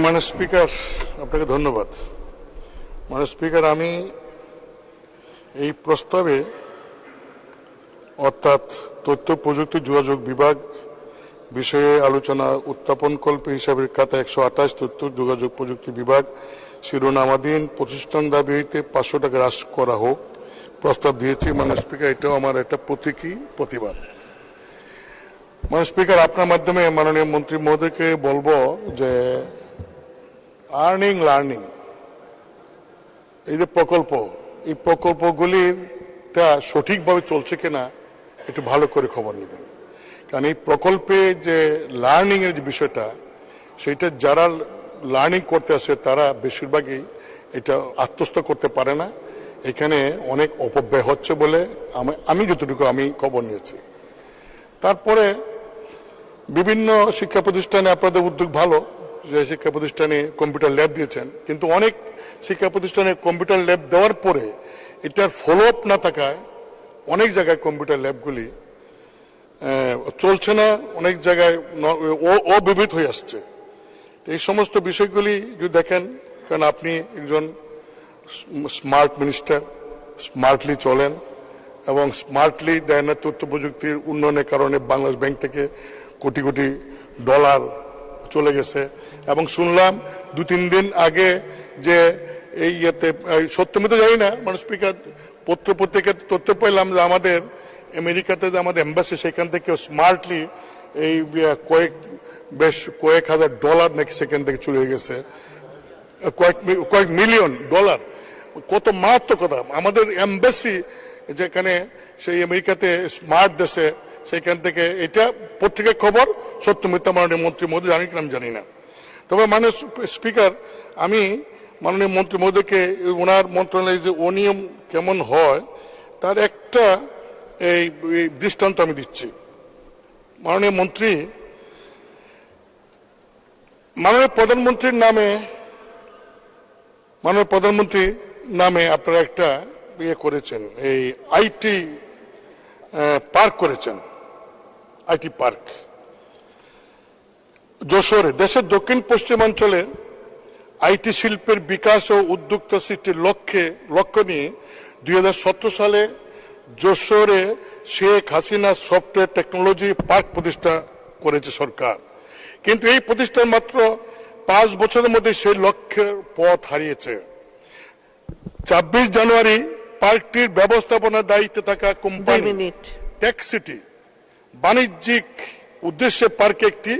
মাননীয় স্পিকার, আপনাকে ধন্যবাদ। মাননীয় স্পিকার, আমি এই প্রস্তাবে অর্থাৎ তথ্য প্রযুক্তি যোগাযোগ বিভাগ বিষয়ে আলোচনা উত্থাপনকল্পে হিসাবের খাতা 128 তথ্য যোগাযোগ প্রযুক্তি বিভাগ শিরোনামাধীন 25 নং দাবি হইতে 500 টাকা হ্রাস করা হোক প্রস্তাব দিয়েছি। মাননীয় স্পিকার, এটাও আমার একটা প্রতীকী প্রতিবাদ। মাননীয় স্পিকার, আপনার মাধ্যমে মাননীয় মন্ত্রী মহোদয়কে বলবো যে লার্নিং এই যে প্রকল্প, এই প্রকল্পগুলিটা সঠিকভাবে চলছে কিনা একটু ভালো করে খবর নেবেন। কারণ এই প্রকল্পে যে লার্নিং এর যে বিষয়টা, সেটা যারা লার্নিং করতে আসে তারা বেশিরভাগই এটা আত্মস্থ করতে পারে না। এখানে অনেক অপব্যয় হচ্ছে বলে আমি যতটুকু আমি খবর নিয়েছি। তারপরে বিভিন্ন শিক্ষা প্রতিষ্ঠানে আপনাদের উদ্যোগ ভালো, যে শিক্ষা প্রতিষ্ঠানে কম্পিউটার ল্যাব দিয়েছেন, কিন্তু অনেক শিক্ষা প্রতিষ্ঠানে কম্পিউটার ল্যাব দেওয়ার পরে এটার ফলো আপ না থাকায় অনেক জায়গায় কম্পিউটার ল্যাবগুলি চলছে না, অনেক জায়গায় অব্যবহৃত হয়ে আসছে। এই সমস্ত বিষয়গুলি যদি দেখেন, কারণ আপনি একজন স্মার্ট মিনিস্টার, স্মার্টলি চলেন এবং স্মার্টলি দেন না। তথ্য প্রযুক্তির উন্নয়নের কারণে বাংলাদেশ ব্যাংক থেকে কোটি কোটি ডলার চলে গেছে এবং শুনলাম 2-3 দিন আগে যে এই ইয়েতে সত্যমিত জানি না, মানে স্পিকার, পত্রিকাতে তথ্য পেলাম যে আমাদের আমেরিকাতে যে আমাদের এম্বাসি, সেখান থেকে স্মার্টলি এই কয়েক হাজার ডলার নাকি সেখান থেকে চলে গেছে, কয়েক মিলিয়ন ডলার। কত মারাত্মক কথা! আমাদের এম্বাসি যেখানে সেই আমেরিকাতে স্মার্ট দেশে, সেখান থেকে এটা পত্রিকার খবর, সত্য মিথ্যা মাননীয় মন্ত্রী মহোদয় জানি কিনা আমি জানি না। তবে মাননীয় স্পিকার, আমি মাননীয় মন্ত্রী মহোদয়কে ওনার মন্ত্রণালয়ে যে অনিয়ম কেমন হয় তার একটা এই দৃষ্টান্ত আমি দিচ্ছি। মাননীয় প্রধানমন্ত্রীর নামে আপনারা একটা ইয়ে করেছেন, এই আইটি পার্ক করেছেন, আইটি পার্ক যশোরে। দেশের দক্ষিণ পশ্চিমাঞ্চলে আইটি শিল্পের বিকাশ ও উদ্যোক্তা সৃষ্টির লক্ষ্য নিয়ে 2017 সালে যশোরে Sheikh Hasina software technology park প্রতিষ্ঠা করেছে সরকার। কিন্তু এই প্রতিষ্ঠান মাত্র 5 বছরের মধ্যে সেই লক্ষ্যের পথ হারিয়েছে। 26 জানুয়ারি পার্কটির ব্যবস্থাপনার দায়িত্বে থাকা কোম্পানি টেকসিটি বাণিজ্যিক উদ্দেশ্যে পার্কে একটি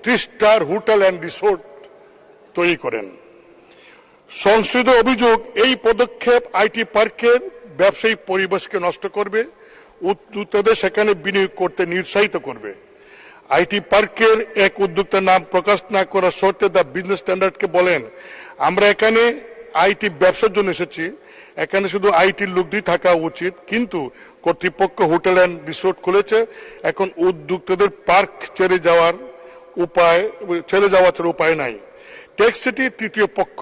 3 স্টার হোটেল অ্যান্ড রিসোর্ট তৈরি করেন। সংশ্লিষ্ট অভিযোগ, এই পদক্ষেপ আইটি পার্কের ব্যবসায়িক পরিবেশকে নষ্ট করবে, উদ্যোক্তাদের সেখানে বিনিয়োগ করতে নিরুৎসাহিত করবে। আইটি পার্কের এক উদ্যোক্তার নাম প্রকাশ না করার শর্তে দ্য বিজনেস স্ট্যান্ডার্ডকে বলেন, আমরা এখানে আইটি ব্যবসার জন্য এসেছি, এখানে শুধু আইটির লোকই থাকা উচিত, কিন্তু কর্তৃপক্ষ হোটেল অ্যান্ড রিসোর্ট খুলেছে, এখন উদ্যোক্তাদের পার্ক ছেড়ে যাওয়ার উপায় নাই। টেকসিটি তৃতীয় পক্ষ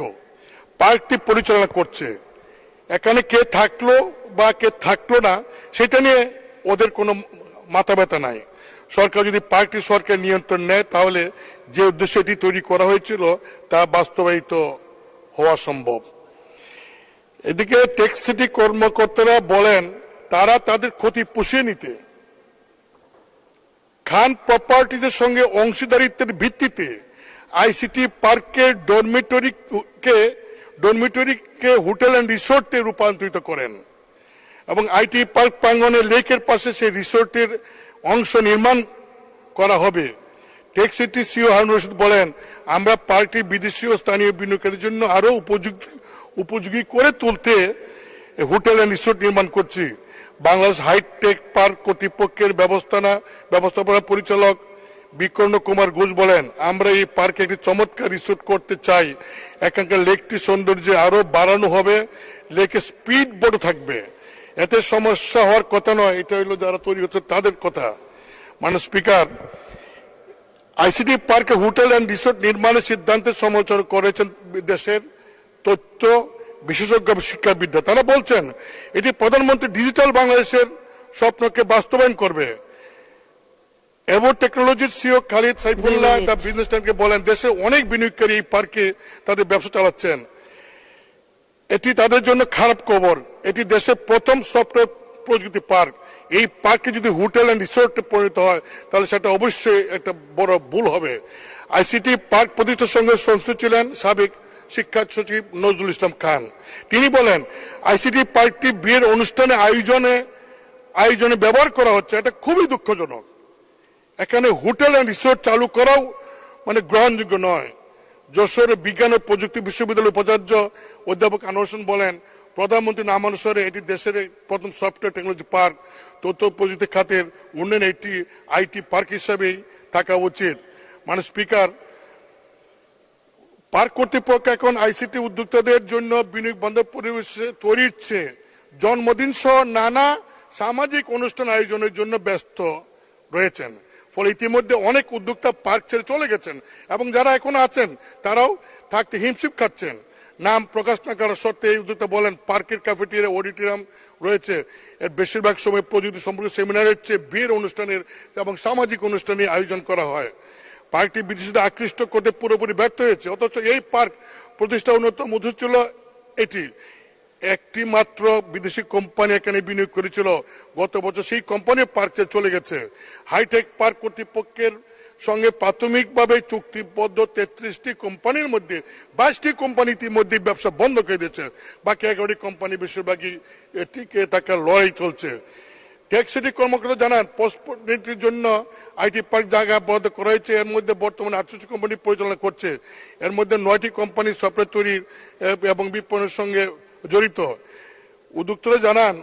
পার্কটি পরিচালনা করছে, এখানে কে থাকলো বা কে থাকলো না সেটা নিয়ে ওদের কোনো মাথা ব্যথা নাই। সরকার যদি পার্কটি সরকার নিয়ন্ত্রণ নেয়, তাহলে যে উদ্দেশ্যে এটি তৈরি করা হয়েছিল তা বাস্তবায়িত হওয়া সম্ভব। এদিকে টেকসিটি কর্মকর্তারা বলেন তারা তাদের ক্ষতি পুষিয়ে নিতে খান প্রপার্টিজের সঙ্গে অংশীদারিত্বের ভিত্তিতে আইসিটি পার্কের ডরমিটরিকে হোটেল অ্যান্ড রিসোর্টে রূপান্তরিত করেন এবং আইটি পার্ক প্রাঙ্গণে লেকের পাশে সেই রিসোর্টের অংশ নির্মাণ করা হবে। টেকসিটি সিও হারুন রশিদ বলেন, আমরা পার্কটি বিদেশি ও স্থানীয় বিনিয়োগকারীদের জন্য আরো উপযোগী করে তুলতে হোটেল অ্যান্ড রিসোর্ট নির্মাণ করছি। বাংলাদেশ হাইটেক পার্ক কর্তৃপক্ষের ব্যবস্থাপনা পরিচালক বিকর্ণ কুমার ঘোষ বলেন, আমরা এই পার্কে একটি চমৎকার রিসোর্ট করতে চাই, এখানকার লেকটি সৌন্দর্য আরো বাড়ানো হবে, লেকে স্পিড বোট থাকবে, এতে সমস্যা হওয়ার কথা নয়। এটা হলো যারা তৈরি হচ্ছে তাদের কথা। মাননীয় স্পিকার, আইসিটি পার্কে হোটেল অ্যান্ড রিসোর্ট নির্মাণের সিদ্ধান্তের সমালোচনা করেছেন দেশের তথ্য বিশেষজ্ঞ শিক্ষাবিদরা। তারা বলছেন এটি প্রধানমন্ত্রী ডিজিটাল বাংলাদেশের স্বপ্নকে বাস্তবায়ন করবে। এভো টেকনোলজির CEO Khalid Saifullah the business টাইমকে বলেন, দেশে অনেক বিনিয়োগকারী এই পার্কে তাদের ব্যবসা চালাচ্ছেন। এটি তাদের জন্য খারাপ খবর। এটি দেশের প্রথম সফটওয়্যার প্রযুক্তি পার্ক। এই পার্কে যদি হোটেল এন্ড রিসোর্টে পরিণত হয় তাহলে সেটা অবশ্যই একটা বড় ভুল হবে। আইসিটি পার্ক প্রতিষ্ঠার সঙ্গে সংশ্লিষ্ট ছিলেন সাবেক শিক্ষা সচিব নজরুল ইসলাম খান। তিনি বলেন, আইসিটি পার্কটি বিয়ের অনুষ্ঠানে আয়োজনে ব্যবহার করা হচ্ছে, এটা খুবই দুঃখজনক। এখানে হোটেল এন্ড রিসোর্ট চালু করাও গ্রহণযোগ্য নয়। যশোর বিজ্ঞান ও প্রযুক্তি বিশ্ববিদ্যালয়ের উপাচার্য অধ্যাপক আনোয়ার হোসেন বলেন, প্রধানমন্ত্রী নাম অনুসারে এটি দেশের প্রথম সফটওয়্যার টেকনোলজি পার্ক। তথ্য প্রযুক্তি খাতের উন্নয়নে একটি আইটি পার্ক হিসাবেই থাকা উচিত। স্পিকার, পার্ক কর্তৃপক্ষ এখন আইসিটি উদ্যোক্তাদের জন্য বিনিয়োগ বান্ধব পরিবেশ তৈরির চেয়ে জন্মদিন সহ নানা সামাজিক অনুষ্ঠান আয়োজনের জন্য ব্যস্ত রয়েছেন। ফলে ইতিমধ্যে অনেক উদ্যোক্তা পার্ক ছেড়ে চলে গেছেন এবং যারা এখন আছেন তারাও থাকতে হিমশিম খাচ্ছেন। নাম প্রকাশ না করার সত্ত্বে এই উদ্যোক্তা বলেন, পার্কের ক্যাফেটেরিয়া, অডিটোরিয়াম রয়েছে, এর বেশিরভাগ সময় প্রযুক্তি সম্পর্কে সেমিনারের চেয়ে বিয়ের অনুষ্ঠানের এবং সামাজিক অনুষ্ঠানে আয়োজন করা হয়। পার্কটি বিদেশিদের আকৃষ্ট করতে পুরোপুরি ব্যর্থ হয়েছে। অথচ এই পার্ক প্রতিষ্ঠা অন্যতম উদ্দেশ্য ছিল এটি। একটি মাত্র বিদেশি কোম্পানি এখানে বিনিয়োগ করেছিল। গত বছর সেই কোম্পানি পার্ক ছেড়ে চলে গেছে। হাইটেক পার্ক কর্তৃপক্ষের সঙ্গে প্রাথমিকভাবে চুক্তিবদ্ধ 33টি কোম্পানির মধ্যে 22টি কোম্পানি ইতিমধ্যে ব্যবসা বন্ধ করে দিয়েছে। বাকি 11টি কোম্পানি বেশিরভাগই টিকে থাকার লড়াই চলছে। টেকসিটি কর্মকর্তা জানান, পোস্টপোর্টের জন্য আইটি পার্ক জায়গা বরাদ্দ করা হয়েছে। এর মধ্যে বর্তমানে 68 কোম্পানি পরিচালনা করছে। এর মধ্যে 9টি কোম্পানি সফটওয়্যার তৈরি এবং বিপণনের সঙ্গে জড়িত। উদ্যোক্তারা জানান,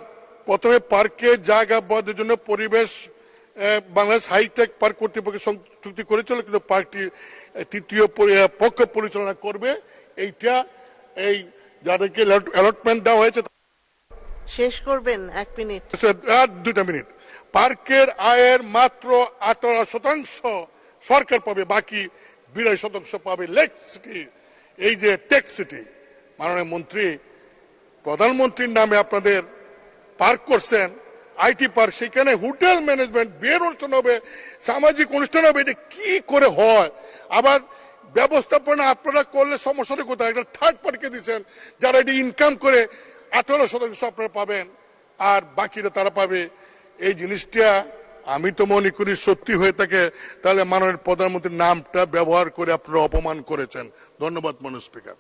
প্রথমে পার্কে জায়গা বরাদ্দের জন্য পরিবেশ বাংলাদেশ হাইটেক পার্ক কর্তৃপক্ষের চুক্তি করেছিল, কিন্তু পার্কটি তৃতীয় পক্ষ পরিচালনা করবে। এইটা এই যাদেরকে অ্যালটমেন্ট দেওয়া হয়েছে। শেষ করবেন, 1 মিনিট। 2 মিনিট। পার্কের আয়ের মাত্র 18% সরকার পাবে, বাকি 82% পাবে লেক সিটি, এই যে টেক সিটি। মাননীয় মন্ত্রী, প্রধানমন্ত্রীর নামে আপনাদের পার্ক করছেন আইটি পার্ক, সেখানে হোটেল ম্যানেজমেন্ট, বিয়ের অনুষ্ঠান হবে, সামাজিক অনুষ্ঠান হবে, এটা কি করে হয়? আবার ব্যবস্থাপনা আপনারা করলে সমস্যাটা কোথায়? একটা থার্ড পার্টিকে দিচ্ছেন যারা এটি ইনকাম করে 18% আপনারা পাবেন আর বাকিরা তারা পাবে। এই জিনিসটা আমি তো মনে করি সত্যি হয়ে থাকে তাহলে মাননীয় প্রধানমন্ত্রীর নামটা ব্যবহার করে আপনারা অপমান করেছেন। ধন্যবাদ মাননীয় স্পিকার।